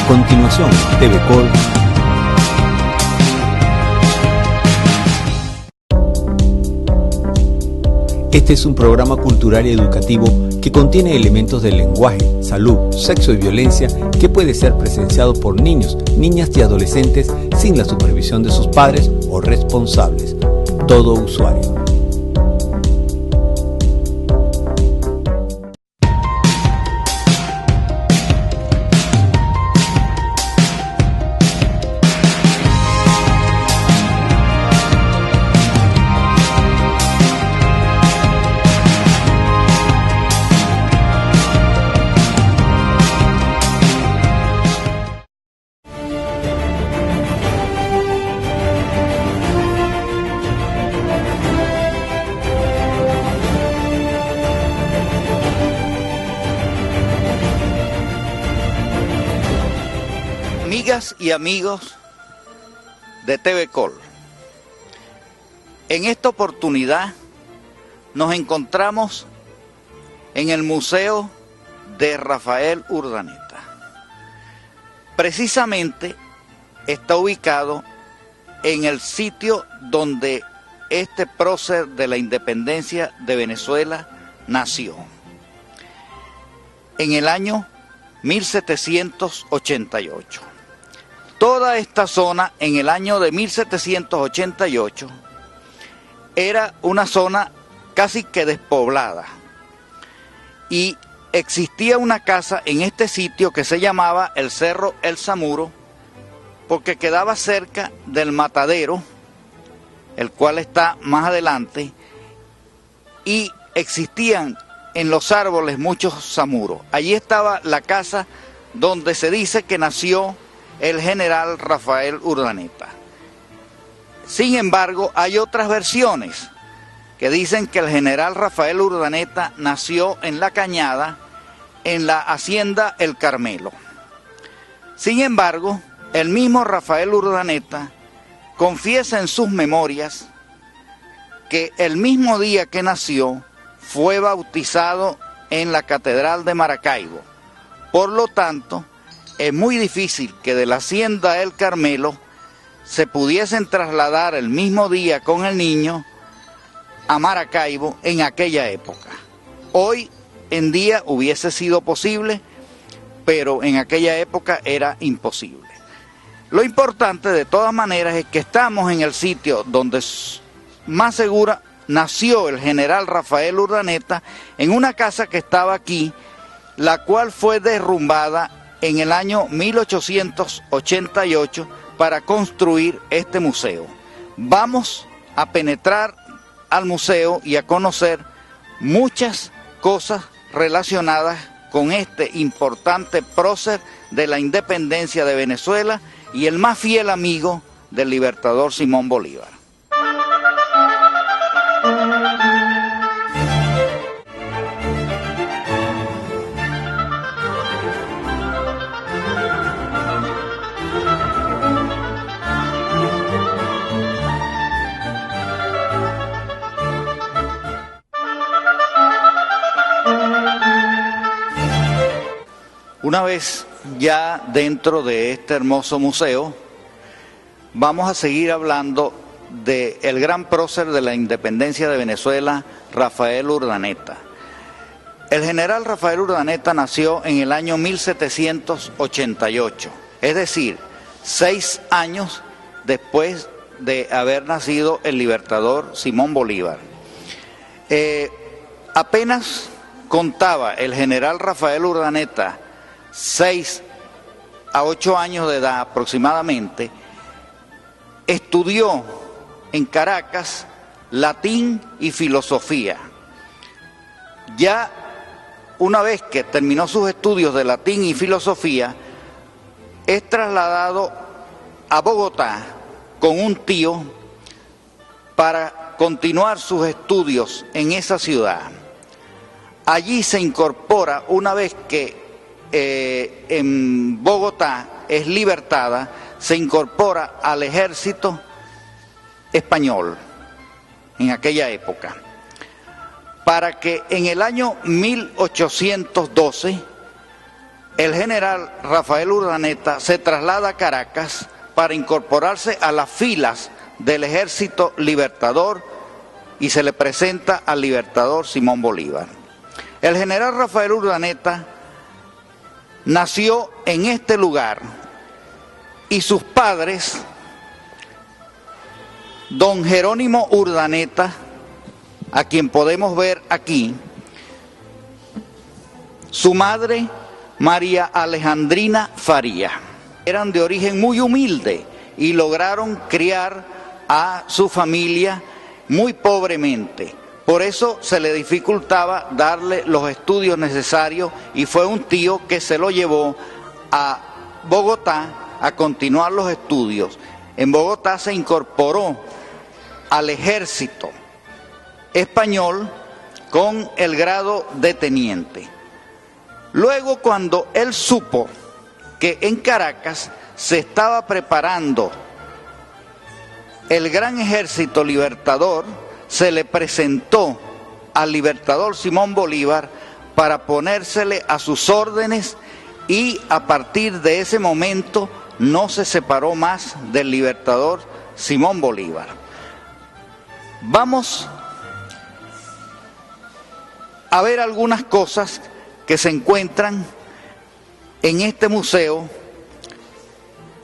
A continuación, TV Col. Este es un programa cultural y educativo que contiene elementos del lenguaje, salud, sexo y violencia que puede ser presenciado por niños, niñas y adolescentes sin la supervisión de sus padres o responsables. Todo usuario. Amigas y amigos de TV Col, en esta oportunidad nos encontramos en el Museo de Rafael Urdaneta. Precisamente está ubicado en el sitio donde este prócer de la independencia de Venezuela nació, en el año 1788. Toda esta zona en el año de 1788 era una zona casi que despoblada y existía una casa en este sitio que se llamaba el Cerro El Samuro porque quedaba cerca del matadero, el cual está más adelante, y existían en los árboles muchos samuros. Allí estaba la casa donde se dice que nació el general Rafael Urdaneta. Sin embargo, hay otras versiones que dicen que el general Rafael Urdaneta nació en La Cañada, en la hacienda El Carmelo. Sin embargo, el mismo Rafael Urdaneta confiesa en sus memorias que el mismo día que nació fue bautizado en la Catedral de Maracaibo. Por lo tanto, es muy difícil que de la hacienda El Carmelo se pudiesen trasladar el mismo día con el niño a Maracaibo en aquella época. Hoy en día hubiese sido posible, pero en aquella época era imposible. Lo importante de todas maneras es que estamos en el sitio donde más segura nació el general Rafael Urdaneta, en una casa que estaba aquí, la cual fue derrumbada en el año 1888 para construir este museo. Vamos a penetrar al museo y a conocer muchas cosas relacionadas con este importante prócer de la independencia de Venezuela y el más fiel amigo del libertador Simón Bolívar. Una vez ya dentro de este hermoso museo, vamos a seguir hablando del gran prócer de la independencia de Venezuela, Rafael Urdaneta. El general Rafael Urdaneta nació en el año 1788, es decir, 6 años después de haber nacido el libertador Simón Bolívar. Apenas contaba el general Rafael Urdaneta 6 a 8 años de edad aproximadamente, estudió en Caracas latín y filosofía. Ya una vez que terminó sus estudios de latín y filosofía, es trasladado a Bogotá con un tío para continuar sus estudios en esa ciudad. Allí se incorpora, una vez que en Bogotá es libertada, se incorpora al ejército español en aquella época, para que en el año 1812 el general Rafael Urdaneta se traslada a Caracas para incorporarse a las filas del Ejército Libertador y se le presenta al libertador Simón Bolívar. El general Rafael Urdaneta nació en este lugar y sus padres, don Jerónimo Urdaneta, a quien podemos ver aquí, su madre María Alejandrina Faría, eran de origen muy humilde y lograron criar a su familia muy pobremente. Por eso se le dificultaba darle los estudios necesarios y fue un tío que se lo llevó a Bogotá a continuar los estudios. En Bogotá se incorporó al ejército español con el grado de teniente. Luego, cuando él supo que en Caracas se estaba preparando el gran ejército libertador, se le presentó al libertador Simón Bolívar para ponérsele a sus órdenes y a partir de ese momento no se separó más del libertador Simón Bolívar. Vamos a ver algunas cosas que se encuentran en este museo,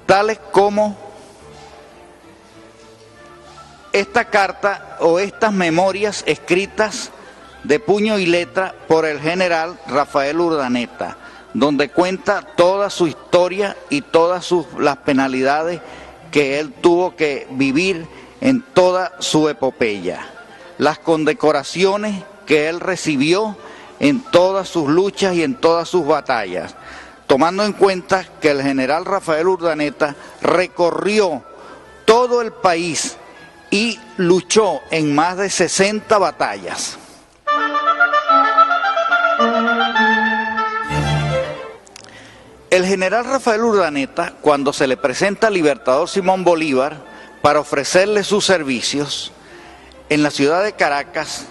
tales como esta carta o estas memorias escritas de puño y letra por el general Rafael Urdaneta, donde cuenta toda su historia y todas las penalidades que él tuvo que vivir en toda su epopeya, las condecoraciones que él recibió en todas sus luchas y en todas sus batallas, tomando en cuenta que el general Rafael Urdaneta recorrió todo el país y luchó en más de 60 batallas. El general Rafael Urdaneta, cuando se le presenta al libertador Simón Bolívar para ofrecerle sus servicios en la ciudad de Caracas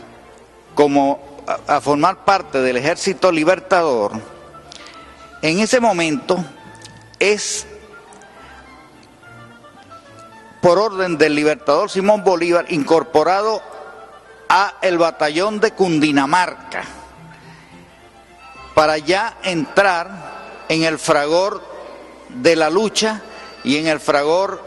como a formar parte del ejército libertador, en ese momento es por orden del libertador Simón Bolívar incorporado a el batallón de Cundinamarca para ya entrar en el fragor de la lucha y en el fragor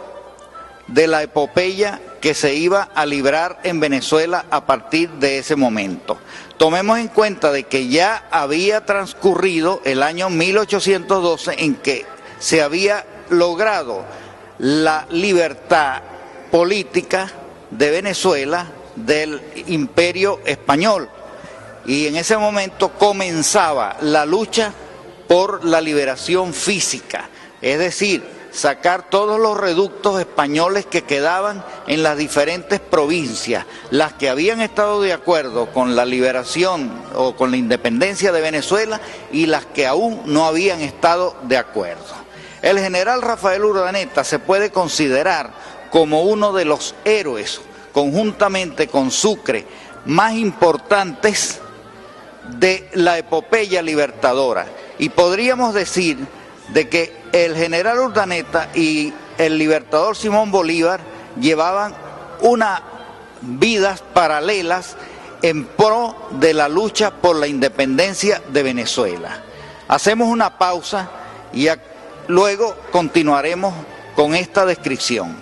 de la epopeya que se iba a librar en Venezuela a partir de ese momento. Tomemos en cuenta de que ya había transcurrido el año 1812 en que se había logrado la libertad política de Venezuela del Imperio Español y en ese momento comenzaba la lucha por la liberación física, es decir, sacar todos los reductos españoles que quedaban en las diferentes provincias, las que habían estado de acuerdo con la liberación o con la independencia de Venezuela y las que aún no habían estado de acuerdo. El general Rafael Urdaneta se puede considerar como uno de los héroes, conjuntamente con Sucre, más importantes de la epopeya libertadora. Y podríamos decir de que el general Urdaneta y el libertador Simón Bolívar llevaban unas vidas paralelas en pro de la lucha por la independencia de Venezuela. Hacemos una pausa y luego continuaremos con esta descripción.